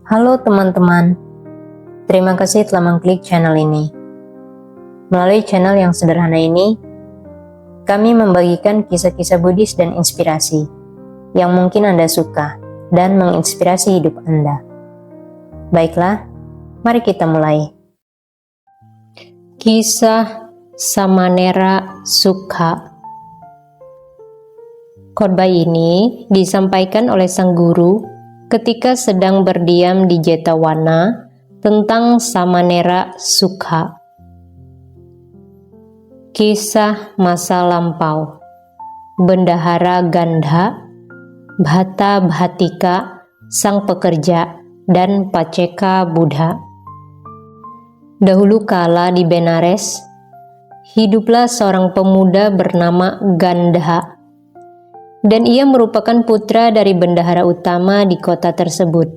Halo teman-teman, terima kasih telah mengklik channel ini. Melalui channel yang sederhana ini, kami membagikan kisah-kisah Buddhis dan inspirasi yang mungkin Anda suka dan menginspirasi hidup Anda. Baiklah, mari kita mulai. Kisah Samanera Sukha. Khotbah ini disampaikan oleh sang guru ketika sedang berdiam di Jetavana tentang Samanera Sukha. Kisah masa lampau Bendahara Gandha, Bhata Bhatika, sang pekerja, dan Paceka Buddha. Dahulu kala di Benares, hiduplah seorang pemuda bernama Gandha, dan ia merupakan putra dari bendahara utama di kota tersebut.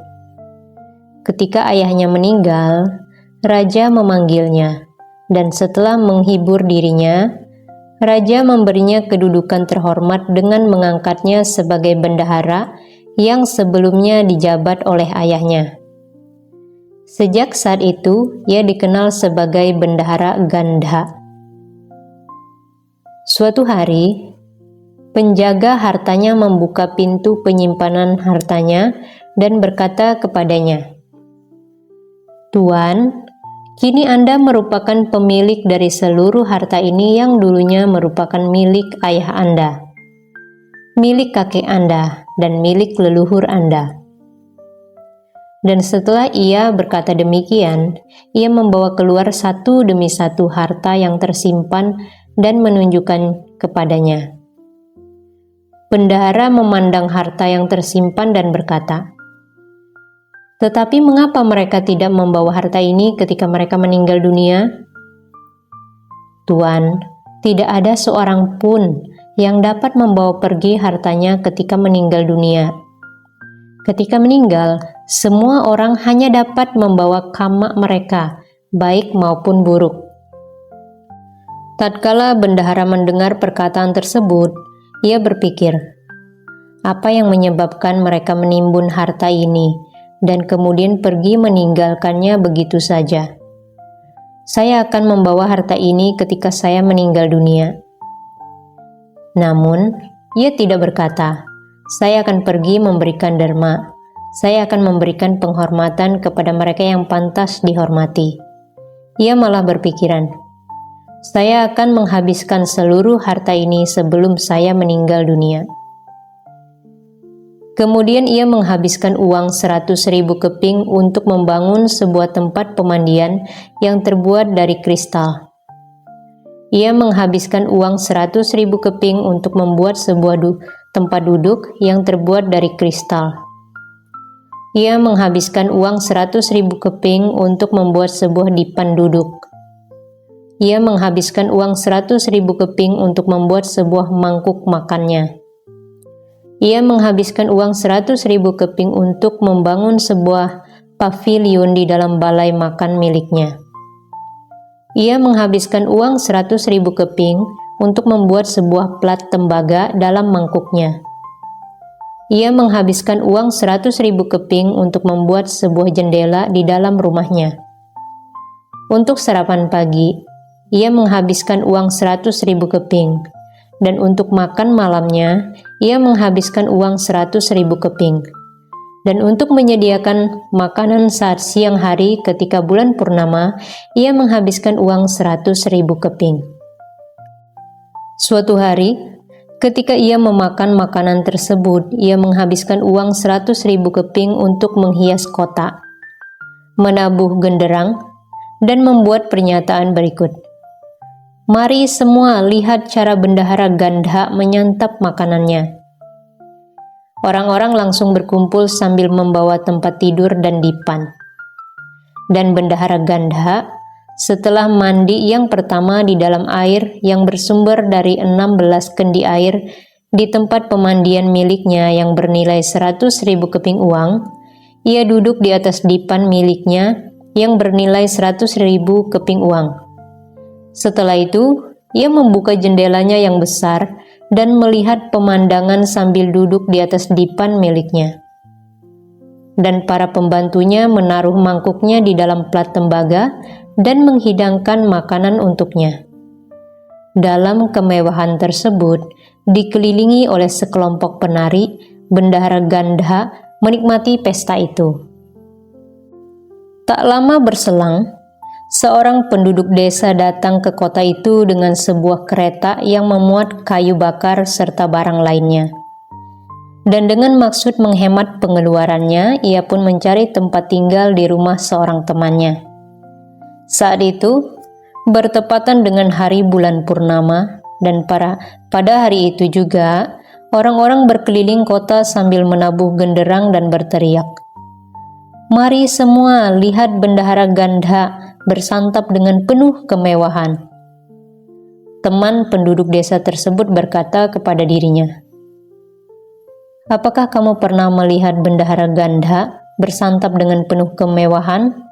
Ketika ayahnya meninggal, raja memanggilnya, dan setelah menghibur dirinya, raja memberinya kedudukan terhormat dengan mengangkatnya sebagai bendahara yang sebelumnya dijabat oleh ayahnya. Sejak saat itu, ia dikenal sebagai Bendahara Gandha. Suatu hari, penjaga hartanya membuka pintu penyimpanan hartanya dan berkata kepadanya, "Tuan, kini Anda merupakan pemilik dari seluruh harta ini yang dulunya merupakan milik ayah Anda, milik kakek Anda, dan milik leluhur Anda." Dan setelah ia berkata demikian, ia membawa keluar satu demi satu harta yang tersimpan dan menunjukkan kepadanya. Bendahara memandang harta yang tersimpan dan berkata, "Tetapi mengapa mereka tidak membawa harta ini ketika mereka meninggal dunia?" "Tuan, tidak ada seorang pun yang dapat membawa pergi hartanya ketika meninggal dunia. Ketika meninggal, semua orang hanya dapat membawa kama mereka, baik maupun buruk." Tatkala bendahara mendengar perkataan tersebut, ia berpikir, apa yang menyebabkan mereka menimbun harta ini dan kemudian pergi meninggalkannya begitu saja. Saya akan membawa harta ini ketika saya meninggal dunia. Namun, ia tidak berkata, saya akan pergi memberikan dharma. Saya akan memberikan penghormatan kepada mereka yang pantas dihormati. Ia malah berpikiran, saya akan menghabiskan seluruh harta ini sebelum saya meninggal dunia. Kemudian ia menghabiskan uang 100.000 keping untuk membangun sebuah tempat pemandian yang terbuat dari kristal. Ia menghabiskan uang 100.000 keping untuk membuat sebuah tempat duduk yang terbuat dari kristal. Ia menghabiskan uang 100.000 keping untuk membuat sebuah dipan duduk. Ia menghabiskan uang 100.000 keping untuk membuat sebuah mangkuk makannya. Ia menghabiskan uang 100.000 keping untuk membangun sebuah pavilion di dalam balai makan miliknya. Ia menghabiskan uang 100.000 keping untuk membuat sebuah plat tembaga dalam mangkuknya. Ia menghabiskan uang 100.000 keping untuk membuat sebuah jendela di dalam rumahnya. Untuk sarapan pagi, ia menghabiskan uang 100.000 keping, dan untuk makan malamnya, ia menghabiskan uang 100.000 keping. Dan untuk menyediakan makanan saat siang hari ketika bulan purnama, ia menghabiskan uang 100.000 keping. Suatu hari, ketika ia memakan makanan tersebut, ia menghabiskan uang 100.000 keping untuk menghias kota, menabuh genderang, dan membuat pernyataan berikut. Mari semua lihat cara Bendahara Gandha menyantap makanannya. Orang-orang langsung berkumpul sambil membawa tempat tidur dan dipan. Dan Bendahara Gandha, setelah mandi yang pertama di dalam air yang bersumber dari 16 kendi air di tempat pemandian miliknya yang bernilai 100.000 keping uang, ia duduk di atas dipan miliknya yang bernilai 100.000 keping uang. Setelah itu, ia membuka jendelanya yang besar dan melihat pemandangan sambil duduk di atas dipan miliknya. dan para pembantunya menaruh mangkuknya di dalam plat tembaga dan menghidangkan makanan untuknya. Dalam kemewahan tersebut, dikelilingi oleh sekelompok penari, bendahara Gandha menikmati pesta itu. Tak lama berselang, seorang penduduk desa datang ke kota itu dengan sebuah kereta yang memuat kayu bakar serta barang lainnya. Dan dengan maksud menghemat pengeluarannya, ia pun mencari tempat tinggal di rumah seorang temannya. Saat itu, bertepatan dengan hari bulan purnama, dan pada hari itu juga, orang-orang berkeliling kota sambil menabuh genderang dan berteriak, "Mari semua lihat bendahara Gandha bersantap dengan penuh kemewahan." Teman penduduk desa tersebut berkata kepada dirinya, "Apakah kamu pernah melihat bendahara Gandha bersantap dengan penuh kemewahan?"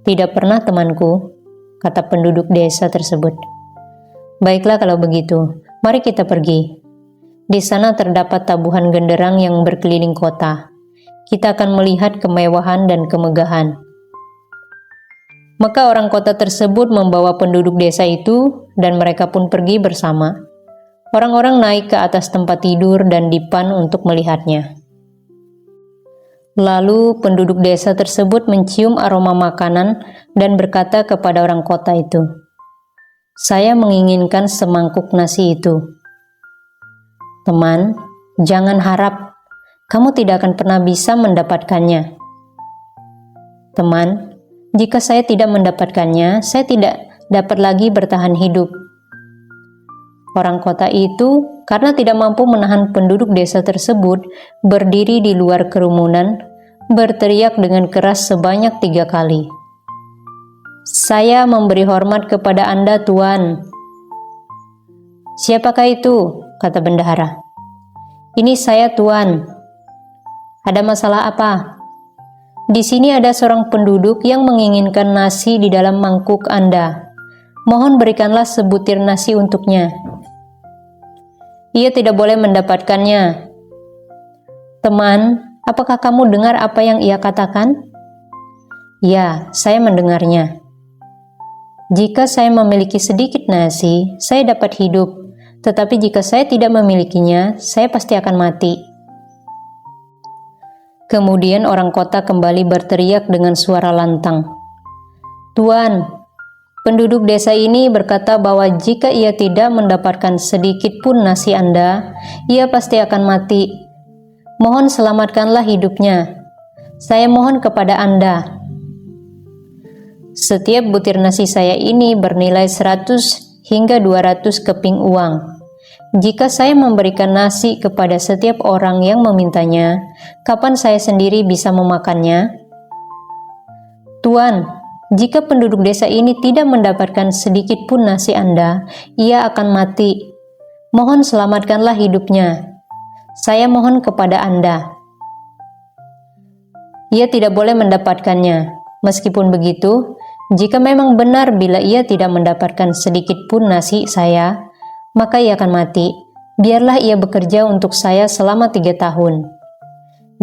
"Tidak pernah, temanku," kata penduduk desa tersebut. "Baiklah kalau begitu, mari kita pergi. Di sana terdapat tabuhan genderang yang berkeliling kota. Kita akan melihat kemewahan dan kemegahan." Maka orang kota tersebut membawa penduduk desa itu dan mereka pun pergi bersama. Orang-orang naik ke atas tempat tidur dan dipan untuk melihatnya. Lalu penduduk desa tersebut mencium aroma makanan dan berkata kepada orang kota itu, "Saya menginginkan semangkuk nasi itu." "Teman, jangan harap, kamu tidak akan pernah bisa mendapatkannya." "Teman, jika saya tidak mendapatkannya, saya tidak dapat lagi bertahan hidup." Orang kota itu, karena tidak mampu menahan penduduk desa tersebut, berdiri di luar kerumunan, berteriak dengan keras sebanyak 3 kali, "Saya memberi hormat kepada Anda, Tuan." "Siapakah itu?" kata bendahara. "Ini saya, Tuan." "Ada masalah apa?" "Di sini ada seorang penduduk yang menginginkan nasi di dalam mangkuk Anda. Mohon berikanlah sebutir nasi untuknya." "Ia tidak boleh mendapatkannya." "Teman, apakah kamu dengar apa yang ia katakan?" "Ya, saya mendengarnya. Jika saya memiliki sedikit nasi, saya dapat hidup. Tetapi jika saya tidak memilikinya, saya pasti akan mati." Kemudian orang kota kembali berteriak dengan suara lantang, "Tuan, penduduk desa ini berkata bahwa jika ia tidak mendapatkan sedikit pun nasi Anda, ia pasti akan mati. Mohon selamatkanlah hidupnya. Saya mohon kepada Anda." "Setiap butir nasi saya ini bernilai 100 hingga 200 keping uang. Jika saya memberikan nasi kepada setiap orang yang memintanya, kapan saya sendiri bisa memakannya?" "Tuan, jika penduduk desa ini tidak mendapatkan sedikit pun nasi Anda, ia akan mati. Mohon selamatkanlah hidupnya. Saya mohon kepada Anda." "Ia tidak boleh mendapatkannya. Meskipun begitu, jika memang benar bila ia tidak mendapatkan sedikit pun nasi saya, maka ia akan mati. Biarlah ia bekerja untuk saya selama 3 tahun.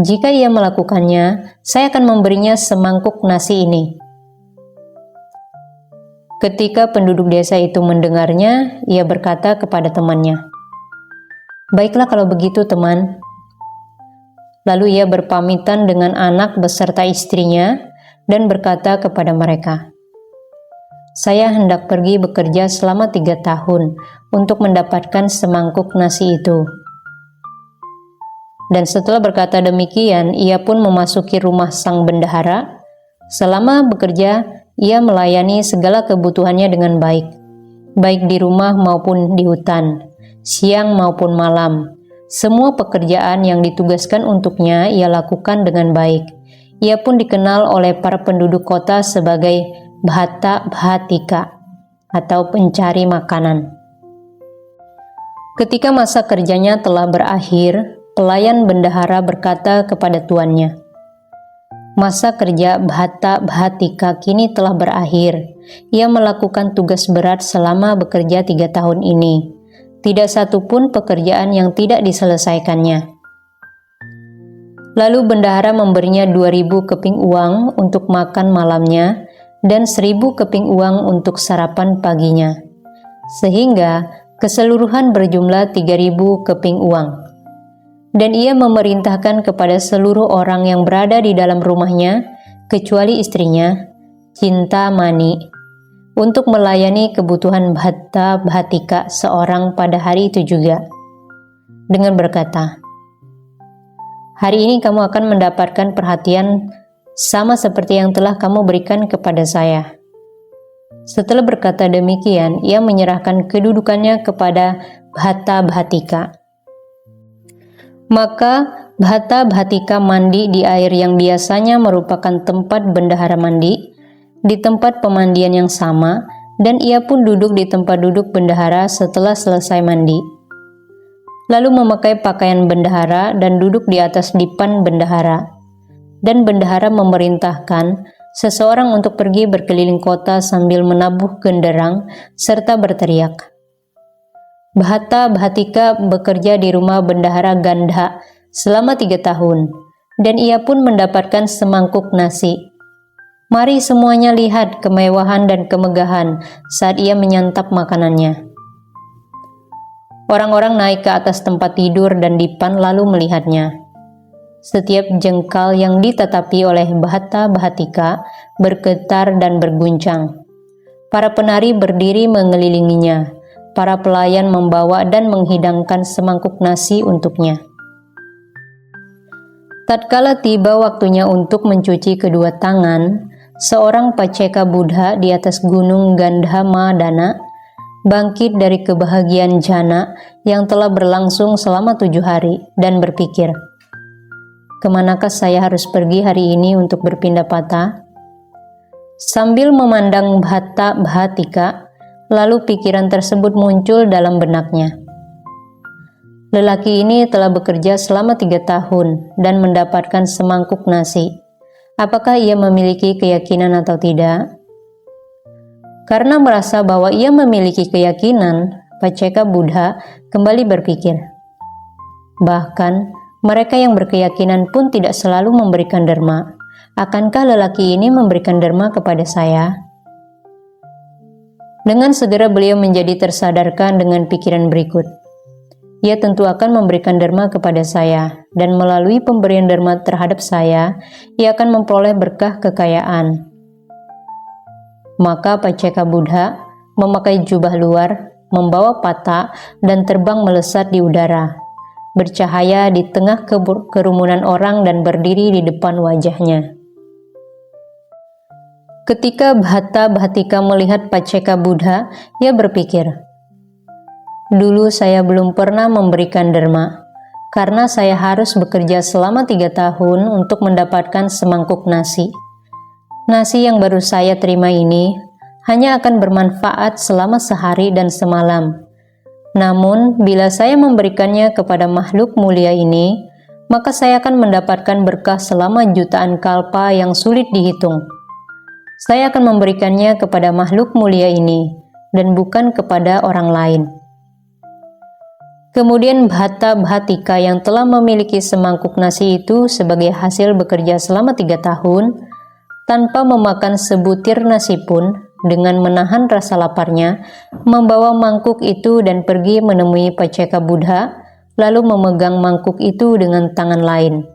Jika ia melakukannya, saya akan memberinya semangkuk nasi ini." Ketika penduduk desa itu mendengarnya, ia berkata kepada temannya, "Baiklah kalau begitu, teman." Lalu ia berpamitan dengan anak beserta istrinya dan berkata kepada mereka, "Saya hendak pergi bekerja selama 3 tahun untuk mendapatkan semangkuk nasi itu." Dan setelah berkata demikian, ia pun memasuki rumah sang bendahara. Selama bekerja, ia melayani segala kebutuhannya dengan baik, baik di rumah maupun di hutan, siang maupun malam. Semua pekerjaan yang ditugaskan untuknya ia lakukan dengan baik. Ia pun dikenal oleh para penduduk kota sebagai Bhata Bhatika atau pencari makanan. Ketika masa kerjanya telah berakhir, pelayan bendahara berkata kepada tuannya, "Masa kerja Bhata Bhatika kini telah berakhir. Ia melakukan tugas berat selama bekerja 3 tahun ini. Tidak satu pun pekerjaan yang tidak diselesaikannya." Lalu bendahara memberinya 2.000 keping uang untuk makan malamnya dan 1.000 keping uang untuk sarapan paginya, sehingga keseluruhan berjumlah 3.000 keping uang. Dan ia memerintahkan kepada seluruh orang yang berada di dalam rumahnya, kecuali istrinya, Cintamani, untuk melayani kebutuhan Bhatta Bhattika seorang pada hari itu juga, dengan berkata, "Hari ini kamu akan mendapatkan perhatian sama seperti yang telah kamu berikan kepada saya." Setelah berkata demikian, ia menyerahkan kedudukannya kepada Bhatta Bhattika. Maka Bhatta Bhattika mandi di air yang biasanya merupakan tempat bendahara mandi, di tempat pemandian yang sama, dan ia pun duduk di tempat duduk bendahara setelah selesai mandi. Lalu memakai pakaian bendahara dan duduk di atas dipan bendahara. Dan bendahara memerintahkan seseorang untuk pergi berkeliling kota sambil menabuh genderang serta berteriak. Bhatta Bhattika bekerja di rumah bendahara Gandha selama 3 tahun, dan ia pun mendapatkan semangkuk nasi. Mari semuanya lihat kemewahan dan kemegahan saat ia menyantap makanannya. Orang-orang naik ke atas tempat tidur dan dipan lalu melihatnya. Setiap jengkal yang ditatapi oleh Bhatta Bhattika bergetar dan berguncang. Para penari berdiri mengelilinginya. Para pelayan membawa dan menghidangkan semangkuk nasi untuknya. Tatkala tiba waktunya untuk mencuci kedua tangan, seorang Paceka Buddha di atas gunung Gandhamadana bangkit dari kebahagiaan jana yang telah berlangsung selama 7 hari dan berpikir, "Kemanakah saya harus pergi hari ini untuk berpindah patah?" Sambil memandang Bhatta Bhattika, lalu pikiran tersebut muncul dalam benaknya. Lelaki ini telah bekerja selama 3 tahun dan mendapatkan semangkuk nasi. Apakah ia memiliki keyakinan atau tidak? Karena merasa bahwa ia memiliki keyakinan, Paceka Buddha kembali berpikir. Bahkan, mereka yang berkeyakinan pun tidak selalu memberikan dharma. Akankah lelaki ini memberikan dharma kepada saya? Dengan segera beliau menjadi tersadarkan dengan pikiran berikut. Ia tentu akan memberikan dharma kepada saya, dan melalui pemberian dharma terhadap saya, ia akan memperoleh berkah kekayaan. Maka Paceka Buddha memakai jubah luar, membawa pata, dan terbang melesat di udara, bercahaya di tengah kerumunan orang dan berdiri di depan wajahnya. Ketika Bhatta Bhattika melihat Paceka Buddha, ia berpikir, "Dulu saya belum pernah memberikan dharma, karena saya harus bekerja selama 3 tahun untuk mendapatkan semangkuk nasi. Nasi yang baru saya terima ini hanya akan bermanfaat selama sehari dan semalam. Namun, bila saya memberikannya kepada makhluk mulia ini, maka saya akan mendapatkan berkah selama jutaan kalpa yang sulit dihitung. Saya akan memberikannya kepada makhluk mulia ini, dan bukan kepada orang lain." Kemudian Bhatta Bhattika yang telah memiliki semangkuk nasi itu sebagai hasil bekerja selama 3 tahun, tanpa memakan sebutir nasi pun, dengan menahan rasa laparnya, membawa mangkuk itu dan pergi menemui Paceka Buddha, lalu memegang mangkuk itu dengan tangan lain.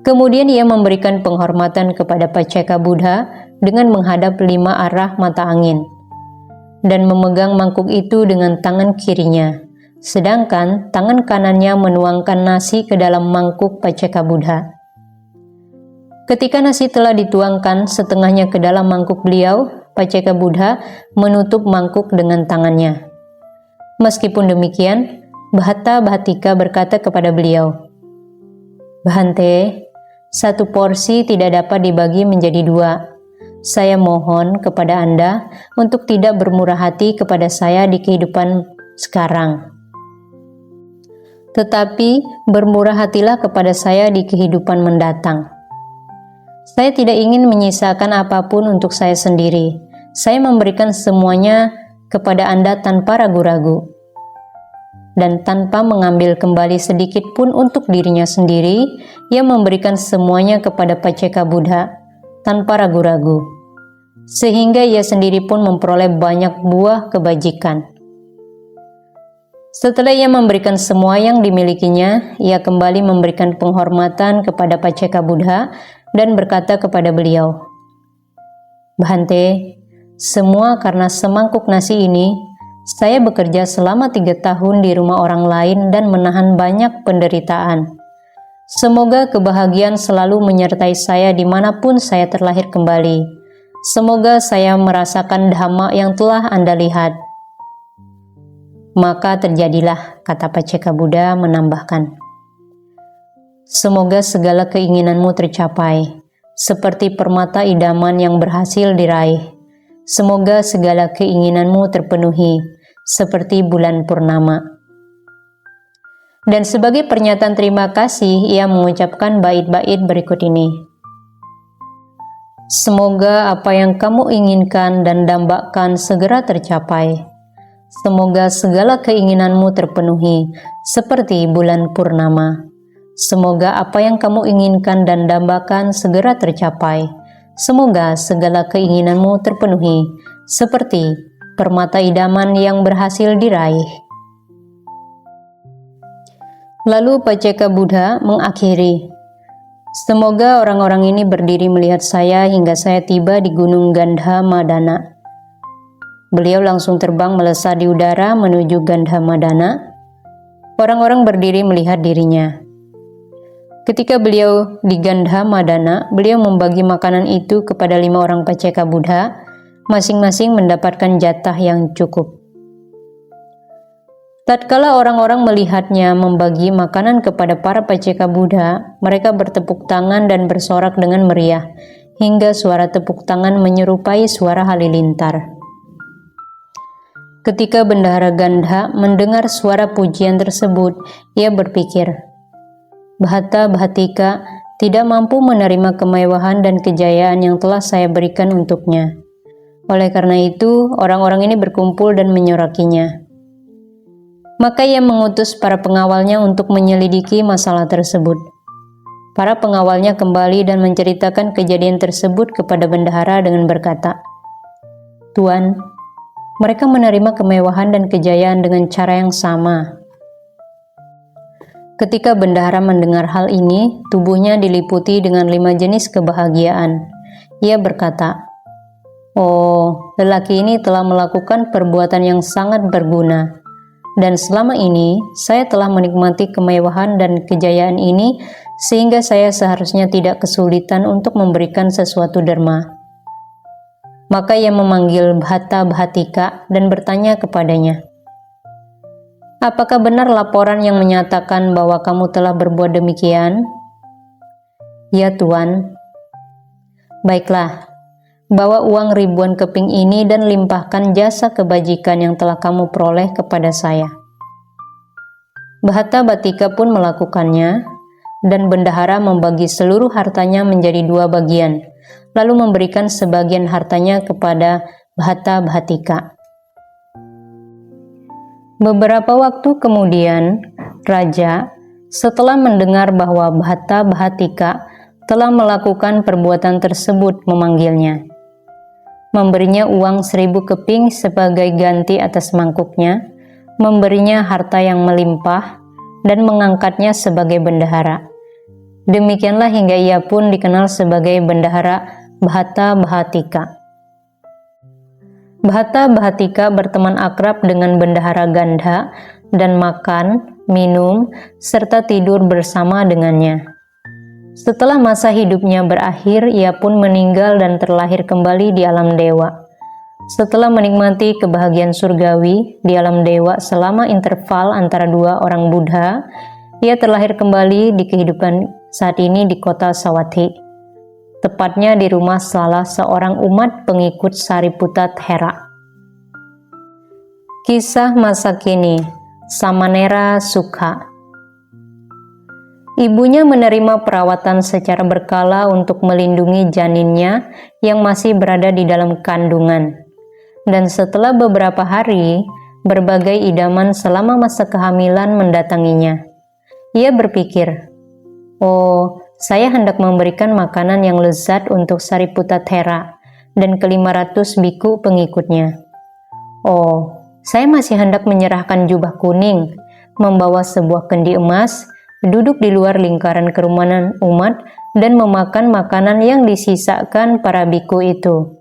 Kemudian ia memberikan penghormatan kepada Paceka Buddha dengan menghadap 5 arah mata angin, dan memegang mangkuk itu dengan tangan kirinya, sedangkan tangan kanannya menuangkan nasi ke dalam mangkuk Paceka Buddha. Ketika nasi telah dituangkan setengahnya ke dalam mangkuk beliau, Paceka Buddha menutup mangkuk dengan tangannya. Meskipun demikian, Bhatta Bhattika berkata kepada beliau, "Bhante, 1 porsi tidak dapat dibagi menjadi 2. Saya mohon kepada Anda untuk tidak bermurah hati kepada saya di kehidupan sekarang. Tetapi bermurah hatilah kepada saya di kehidupan mendatang. Saya tidak ingin menyisakan apapun untuk saya sendiri. Saya memberikan semuanya kepada Anda tanpa ragu-ragu." dan tanpa mengambil kembali sedikit pun untuk dirinya sendiri, ia memberikan semuanya kepada Paceka Buddha tanpa ragu-ragu, sehingga ia sendiri pun memperoleh banyak buah kebajikan. Setelah ia memberikan semua yang dimilikinya, ia kembali memberikan penghormatan kepada Paceka Buddha dan berkata kepada beliau, "Bhante, semua karena semangkuk nasi ini, saya bekerja selama 3 tahun di rumah orang lain dan menahan banyak penderitaan. Semoga kebahagiaan selalu menyertai saya dimanapun saya terlahir kembali. Semoga saya merasakan dhamma yang telah Anda lihat." Maka terjadilah, kata Paceka Buddha menambahkan, "Semoga segala keinginanmu tercapai, seperti permata idaman yang berhasil diraih. Semoga segala keinginanmu terpenuhi, seperti bulan purnama." Dan sebagai pernyataan terima kasih, ia mengucapkan bait-bait berikut ini. "Semoga apa yang kamu inginkan dan dambakan segera tercapai. Semoga segala keinginanmu terpenuhi, seperti bulan purnama. Semoga apa yang kamu inginkan dan dambakan segera tercapai. Semoga segala keinginanmu terpenuhi, seperti permata idaman yang berhasil diraih." Lalu Paceka Buddha mengakhiri, "Semoga orang-orang ini berdiri melihat saya hingga saya tiba di Gunung Gandhamadana." Beliau langsung terbang melesat di udara menuju Gandhamadana. Orang-orang berdiri melihat dirinya. Ketika beliau di Gandhamadana, beliau membagi makanan itu kepada 5 orang Paceka Buddha, masing-masing mendapatkan jatah yang cukup. Tatkala orang-orang melihatnya membagi makanan kepada para Paceka Buddha, mereka bertepuk tangan dan bersorak dengan meriah, hingga suara tepuk tangan menyerupai suara halilintar. Ketika Bendahara Gandha mendengar suara pujian tersebut, ia berpikir, "Bhata Bhatika tidak mampu menerima kemewahan dan kejayaan yang telah saya berikan untuknya. Oleh karena itu, orang-orang ini berkumpul dan menyorakinya." Maka ia mengutus para pengawalnya untuk menyelidiki masalah tersebut. Para pengawalnya kembali dan menceritakan kejadian tersebut kepada bendahara dengan berkata, "Tuan, mereka menerima kemewahan dan kejayaan dengan cara yang sama." Ketika bendahara mendengar hal ini, tubuhnya diliputi dengan 5 jenis kebahagiaan. Ia berkata, "Oh, lelaki ini telah melakukan perbuatan yang sangat berguna. Dan selama ini, saya telah menikmati kemewahan dan kejayaan ini sehingga saya seharusnya tidak kesulitan untuk memberikan sesuatu derma." Maka ia memanggil Bhata Bhatika dan bertanya kepadanya, "Apakah benar laporan yang menyatakan bahwa kamu telah berbuat demikian?" "Ya Tuan." "Baiklah, bawa uang ribuan keping ini dan limpahkan jasa kebajikan yang telah kamu peroleh kepada saya." Bhata Bhatika pun melakukannya, dan bendahara membagi seluruh hartanya menjadi 2 bagian, lalu memberikan sebagian hartanya kepada Bhata Bhatika. Beberapa waktu kemudian, raja, setelah mendengar bahwa Bhata Bhatika telah melakukan perbuatan tersebut, memanggilnya, memberinya uang 1000 keping sebagai ganti atas mangkuknya, memberinya harta yang melimpah, dan mengangkatnya sebagai bendahara. Demikianlah hingga ia pun dikenal sebagai bendahara Bhata Bhatika. Bhata Bhatika berteman akrab dengan bendahara Gandha dan makan, minum, serta tidur bersama dengannya. Setelah masa hidupnya berakhir, ia pun meninggal dan terlahir kembali di alam dewa. Setelah menikmati kebahagiaan surgawi di alam dewa selama interval antara 2 orang Buddha, ia terlahir kembali di kehidupan saat ini di kota Sawathi, tepatnya di rumah salah seorang umat pengikut Sariputta Thera. Kisah masa kini, Samanera Sukha. Ibunya menerima perawatan secara berkala untuk melindungi janinnya yang masih berada di dalam kandungan. Dan setelah beberapa hari, berbagai idaman selama masa kehamilan mendatanginya. Ia berpikir, "Oh, saya hendak memberikan makanan yang lezat untuk Sariputta Thera dan ke-500 biku pengikutnya. Oh, saya masih hendak menyerahkan jubah kuning, membawa sebuah kendi emas, duduk di luar lingkaran kerumunan umat, dan memakan makanan yang disisakan para biku itu."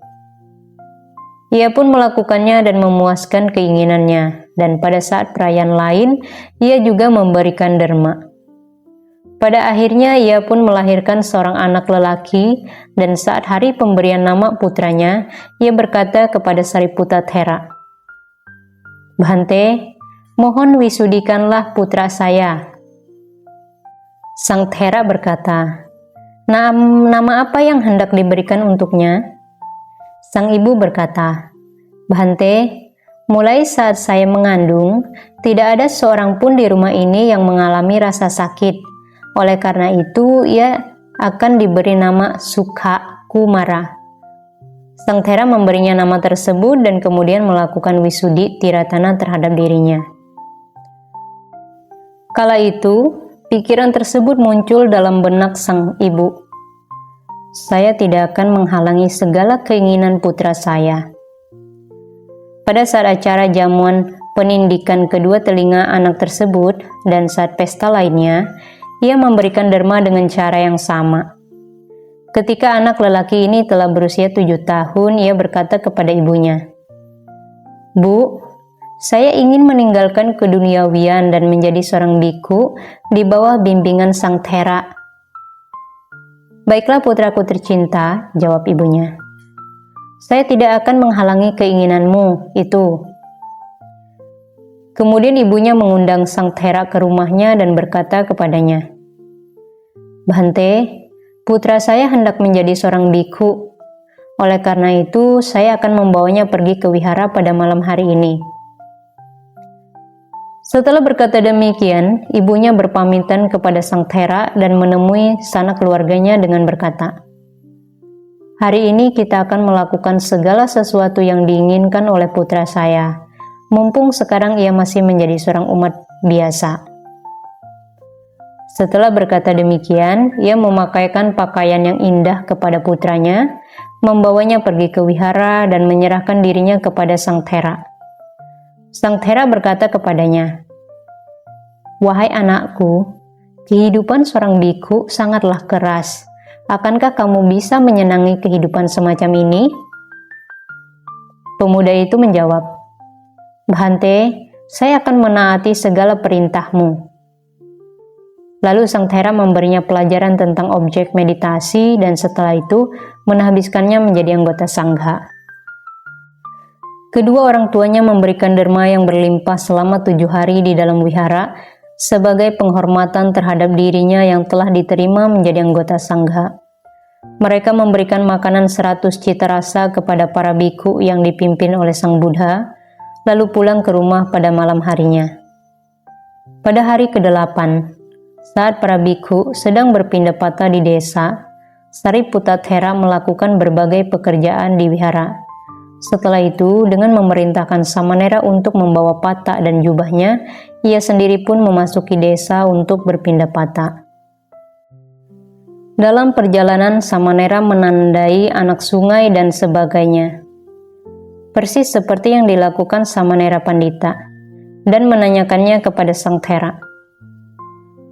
Ia pun melakukannya dan memuaskan keinginannya, dan pada saat perayaan lain, ia juga memberikan derma. Pada akhirnya ia pun melahirkan seorang anak lelaki, dan saat hari pemberian nama putranya, ia berkata kepada Sariputta Thera, "Bhante, mohon wisudikanlah putra saya." Sang Thera berkata, Nama apa yang hendak diberikan untuknya?" Sang ibu berkata, "Bhante, mulai saat saya mengandung, tidak ada seorang pun di rumah ini yang mengalami rasa sakit. Oleh karena itu, ia akan diberi nama Sukha Kumara." Sang Thera memberinya nama tersebut dan kemudian melakukan wisudi tiratana terhadap dirinya. Kala itu, pikiran tersebut muncul dalam benak sang ibu. "Saya tidak akan menghalangi segala keinginan putra saya." Pada saat acara jamuan penindikan kedua telinga anak tersebut dan saat pesta lainnya, ia memberikan derma dengan cara yang sama. Ketika anak lelaki ini telah berusia 7 tahun, ia berkata kepada ibunya, "Bu, saya ingin meninggalkan keduniawian dan menjadi seorang biku di bawah bimbingan Sang Thera." "Baiklah putraku tercinta," jawab ibunya. "Saya tidak akan menghalangi keinginanmu itu." Kemudian ibunya mengundang Sang Thera ke rumahnya dan berkata kepadanya, "Bhante, putra saya hendak menjadi seorang biku. Oleh karena itu, saya akan membawanya pergi ke wihara pada malam hari ini." Setelah berkata demikian, ibunya berpamitan kepada Sang Thera dan menemui sanak keluarganya dengan berkata, "Hari ini kita akan melakukan segala sesuatu yang diinginkan oleh putra saya, mumpung sekarang ia masih menjadi seorang umat biasa." Setelah berkata demikian, ia memakaikan pakaian yang indah kepada putranya, membawanya pergi ke wihara dan menyerahkan dirinya kepada Sang Thera. Sang Thera berkata kepadanya, "Wahai anakku, kehidupan seorang biku sangatlah keras. Akankah kamu bisa menyenangi kehidupan semacam ini?" Pemuda itu menjawab, "Bhante, saya akan menaati segala perintahmu." Lalu Sang Thera memberinya pelajaran tentang objek meditasi dan setelah itu menghabiskannya menjadi anggota sangha. Kedua orang tuanya memberikan derma yang berlimpah selama 7 hari di dalam wihara sebagai penghormatan terhadap dirinya yang telah diterima menjadi anggota sangha. Mereka memberikan makanan 100 cita rasa kepada para biku yang dipimpin oleh Sang Buddha, lalu pulang ke rumah pada malam harinya. Pada hari ke-8, saat para biku sedang berpindah patah di desa, Sariputta Thera melakukan berbagai pekerjaan di wihara. Setelah itu, dengan memerintahkan Samanera untuk membawa pata dan jubahnya, ia sendiri pun memasuki desa untuk berpindah patah. Dalam perjalanan, Samanera menandai anak sungai dan sebagainya, persis seperti yang dilakukan Samanera Pandita, dan menanyakannya kepada Sang Thera.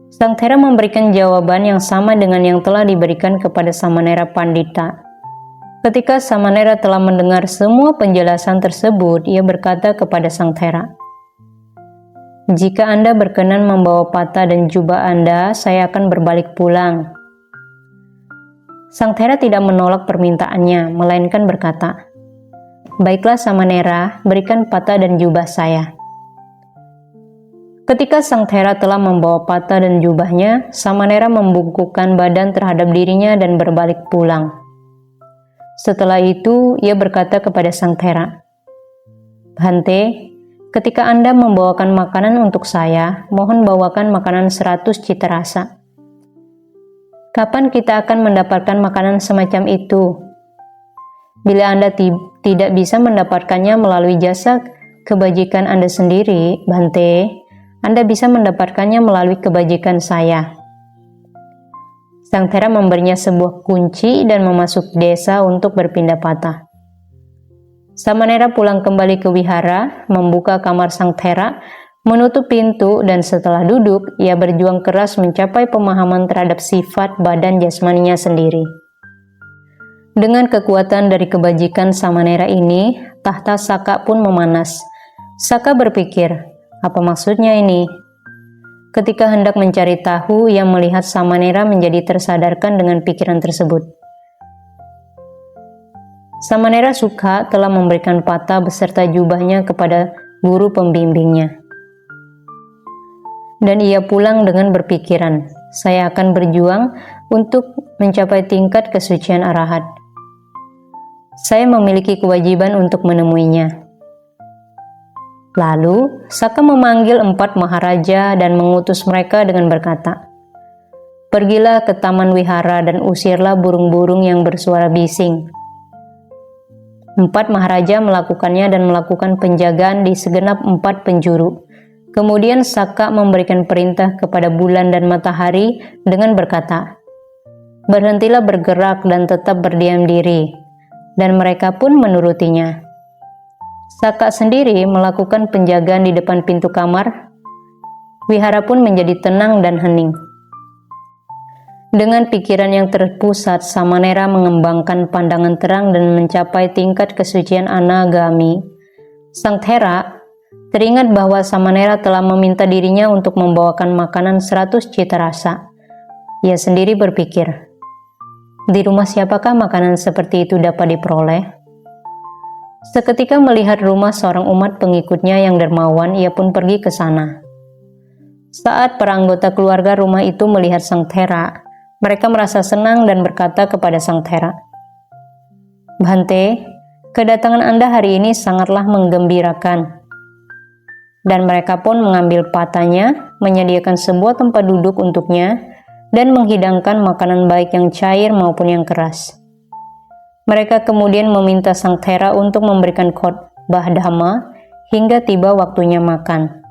Sang Thera memberikan jawaban yang sama dengan yang telah diberikan kepada Samanera Pandita. Ketika Samanera telah mendengar semua penjelasan tersebut, ia berkata kepada Sang Thera, "Jika Anda berkenan membawa pata dan jubah Anda, saya akan berbalik pulang." Sang Thera tidak menolak permintaannya, melainkan berkata, "Baiklah Samanera, berikan pata dan jubah saya." Ketika Sang Thera telah membawa pata dan jubahnya, Samanera membungkukkan badan terhadap dirinya dan berbalik pulang. Setelah itu, ia berkata kepada Sang Thera, "Bhante, ketika Anda membawakan makanan untuk saya, mohon bawakan makanan 100 cita rasa. Kapan kita akan mendapatkan makanan semacam itu? Bila Anda tidak bisa mendapatkannya melalui jasa kebajikan Anda sendiri, Bhante, Anda bisa mendapatkannya melalui kebajikan saya. Sang Thera memberinya sebuah kunci dan memasuki desa untuk berpindah patah. Samanera pulang kembali ke wihara, membuka kamar Sang Thera, menutup pintu, dan setelah duduk, ia berjuang keras mencapai pemahaman terhadap sifat badan jasmaninya sendiri. Dengan kekuatan dari kebajikan Samanera ini, tahta Saka pun memanas. Saka berpikir, apa maksudnya ini? Ketika hendak mencari tahu, ia melihat Samanera menjadi tersadarkan dengan pikiran tersebut. Samanera Sukha telah memberikan patah beserta jubahnya kepada guru pembimbingnya. Dan ia pulang dengan berpikiran, saya akan berjuang untuk mencapai tingkat kesucian arahat. Saya memiliki kewajiban untuk menemuinya. Lalu, Saka memanggil 4 maharaja dan mengutus mereka dengan berkata, pergilah ke taman wihara dan usirlah burung-burung yang bersuara bising. 4 maharaja melakukannya dan melakukan penjagaan di segenap 4 penjuru. Kemudian Saka memberikan perintah kepada bulan dan matahari dengan berkata, berhentilah bergerak dan tetap berdiam diri. Dan mereka pun menurutinya. Saka sendiri melakukan penjagaan di depan pintu kamar. Wihara pun menjadi tenang dan hening. Dengan pikiran yang terpusat, Samanera mengembangkan pandangan terang dan mencapai tingkat kesucian anagami. Sang Thera teringat bahwa Samanera telah meminta dirinya untuk membawakan makanan 100 cita rasa. Ia sendiri berpikir, di rumah siapakah makanan seperti itu dapat diperoleh? Seketika melihat rumah seorang umat pengikutnya yang dermawan, ia pun pergi ke sana. Saat para anggota keluarga rumah itu melihat Sang Thera, mereka merasa senang dan berkata kepada Sang Thera, Bhante, kedatangan Anda hari ini sangatlah menggembirakan. Dan mereka pun mengambil patahnya, menyediakan sebuah tempat duduk untuknya, dan menghidangkan makanan baik yang cair maupun yang keras. Mereka kemudian meminta Sang Thera untuk memberikan khotbah dhamma hingga tiba waktunya makan.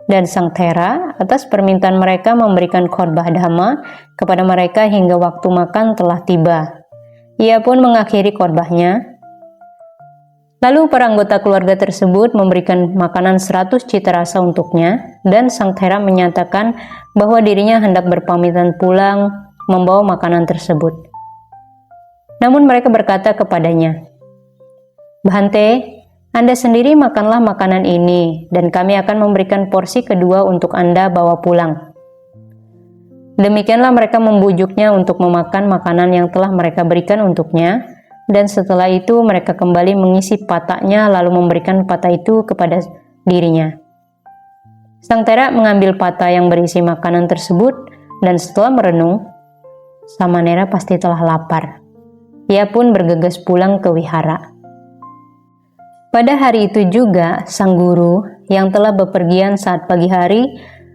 Dan Sang Thera atas permintaan mereka memberikan khotbah dhamma kepada mereka hingga waktu makan telah tiba. Ia pun mengakhiri khotbahnya. Lalu para anggota keluarga tersebut memberikan makanan 100 cita rasa untuknya, dan Sang Thera menyatakan bahwa dirinya hendak berpamitan pulang membawa makanan tersebut. Namun mereka berkata kepadanya, Bhante, Anda sendiri makanlah makanan ini, dan kami akan memberikan porsi kedua untuk Anda bawa pulang. Demikianlah mereka membujuknya untuk memakan makanan yang telah mereka berikan untuknya, dan setelah itu mereka kembali mengisi patahnya lalu memberikan patah itu kepada dirinya. Sang Thera mengambil patah yang berisi makanan tersebut dan setelah merenung, Samanera pasti telah lapar. Ia pun bergegas pulang ke wihara. Pada hari itu juga, sang guru yang telah bepergian saat pagi hari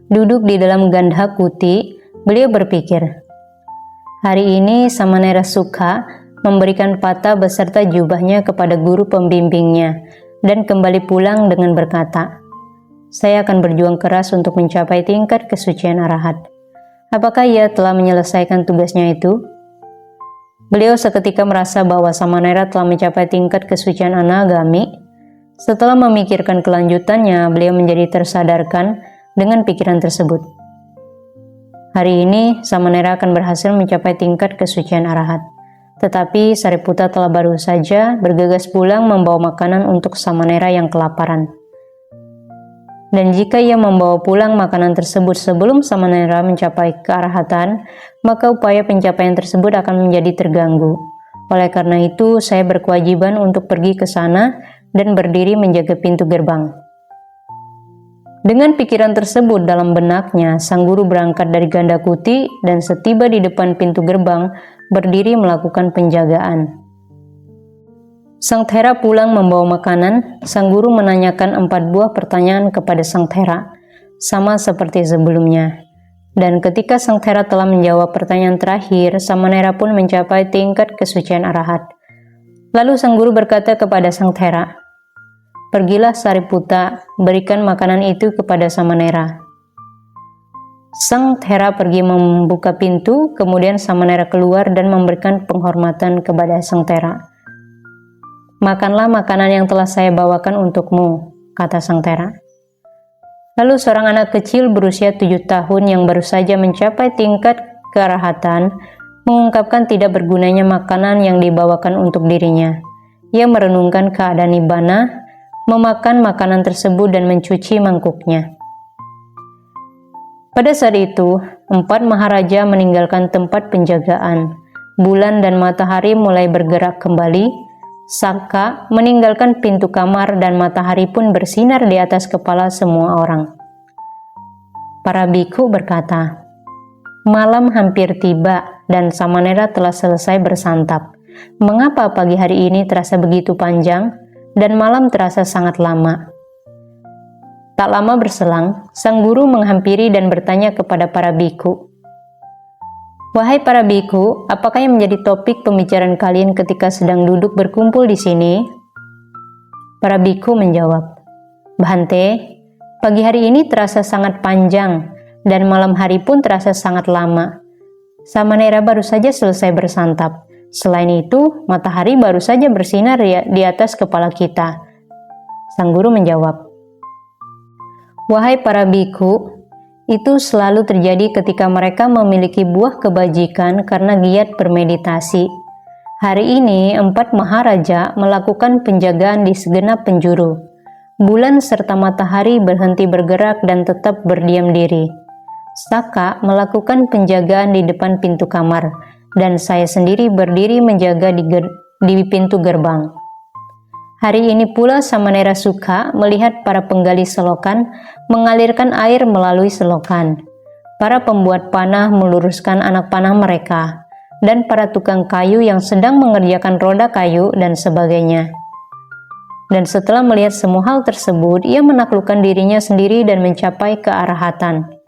duduk di dalam Gandha Kuti. Beliau berpikir, hari ini Samanera Sukha memberikan patah beserta jubahnya kepada guru pembimbingnya dan kembali pulang dengan berkata, saya akan berjuang keras untuk mencapai tingkat kesucian arahat. Apakah ia telah menyelesaikan tugasnya itu? Beliau seketika merasa bahwa Samanera telah mencapai tingkat kesucian anagami. Setelah memikirkan kelanjutannya, beliau menjadi tersadarkan dengan pikiran tersebut. Hari ini, Samanera akan berhasil mencapai tingkat kesucian arahat. Tetapi Sariputta telah baru saja bergegas pulang membawa makanan untuk Samanera yang kelaparan. Dan jika ia membawa pulang makanan tersebut sebelum Samanera mencapai kearahatan, maka upaya pencapaian tersebut akan menjadi terganggu. Oleh karena itu, saya berkewajiban untuk pergi ke sana dan berdiri menjaga pintu gerbang. Dengan pikiran tersebut dalam benaknya, sang guru berangkat dari Gandakuti dan setiba di depan pintu gerbang, berdiri melakukan penjagaan. Sang Thera pulang membawa makanan. Sang guru menanyakan 4 buah pertanyaan kepada Sang Thera, sama seperti sebelumnya. Dan ketika Sang Thera telah menjawab pertanyaan terakhir, Samanera pun mencapai tingkat kesucian arahat. Lalu sang guru berkata kepada Sang Thera, Pergilah Sariputta, berikan makanan itu kepada Samanera. Sang Thera pergi membuka pintu, kemudian Samanera keluar dan memberikan penghormatan kepada Sang Thera. Makanlah makanan yang telah saya bawakan untukmu, kata Sang Thera. Lalu seorang anak kecil berusia 7 tahun yang baru saja mencapai tingkat kearahatan mengungkapkan tidak bergunanya makanan yang dibawakan untuk dirinya. Ia merenungkan keadaan Nibbana, memakan makanan tersebut dan mencuci mangkuknya. Pada saat itu, 4 maharaja meninggalkan tempat penjagaan. Bulan dan matahari mulai bergerak kembali. Saka meninggalkan pintu kamar dan matahari pun bersinar di atas kepala semua orang. Para bikhu berkata, "Malam hampir tiba dan Samanera telah selesai bersantap. Mengapa pagi hari ini terasa begitu panjang dan malam terasa sangat lama?" Tak lama berselang, sang guru menghampiri dan bertanya kepada para bikhu, "Wahai para bikhu, apakah yang menjadi topik pembicaraan kalian ketika sedang duduk berkumpul di sini?" Para bikhu menjawab, "Bhante, pagi hari ini terasa sangat panjang dan malam hari pun terasa sangat lama. Samanera baru saja selesai bersantap. Selain itu, matahari baru saja bersinar di atas kepala kita." Sang guru menjawab, "Wahai para bikhu, itu selalu terjadi ketika mereka memiliki buah kebajikan karena giat bermeditasi. Hari ini 4 maharaja melakukan penjagaan di segenap penjuru. Bulan serta matahari berhenti bergerak dan tetap berdiam diri. Saka melakukan penjagaan di depan pintu kamar, dan saya sendiri berdiri menjaga di pintu gerbang. Hari ini pula Samanera Sukha melihat para penggali selokan mengalirkan air melalui selokan. Para pembuat panah meluruskan anak panah mereka, dan para tukang kayu yang sedang mengerjakan roda kayu dan sebagainya. Dan setelah melihat semua hal tersebut, ia menaklukkan dirinya sendiri dan mencapai kearahatan."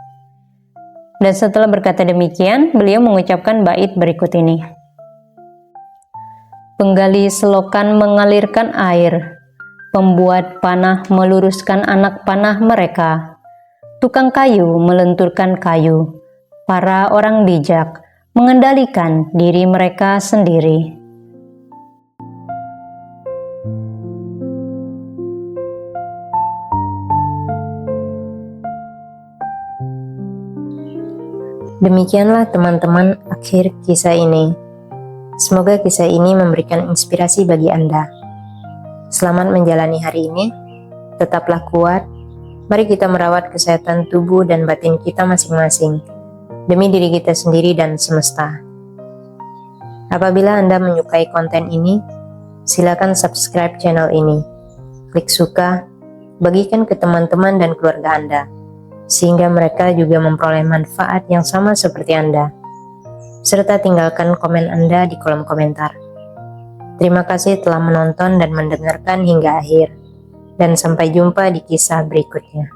Dan setelah berkata demikian, beliau mengucapkan bait berikut ini. Penggali selokan mengalirkan air, pembuat panah meluruskan anak panah mereka, tukang kayu melenturkan kayu, para orang bijak mengendalikan diri mereka sendiri. Demikianlah teman-teman akhir kisah ini. Semoga kisah ini memberikan inspirasi bagi Anda. Selamat menjalani hari ini, tetaplah kuat. Mari kita merawat kesehatan tubuh dan batin kita masing-masing, demi diri kita sendiri dan semesta. Apabila Anda menyukai konten ini, silakan subscribe channel ini, klik suka, bagikan ke teman-teman dan keluarga Anda, sehingga mereka juga memperoleh manfaat yang sama seperti Anda. Serta tinggalkan komen Anda di kolom komentar. Terima kasih telah menonton dan mendengarkan hingga akhir, dan sampai jumpa di kisah berikutnya.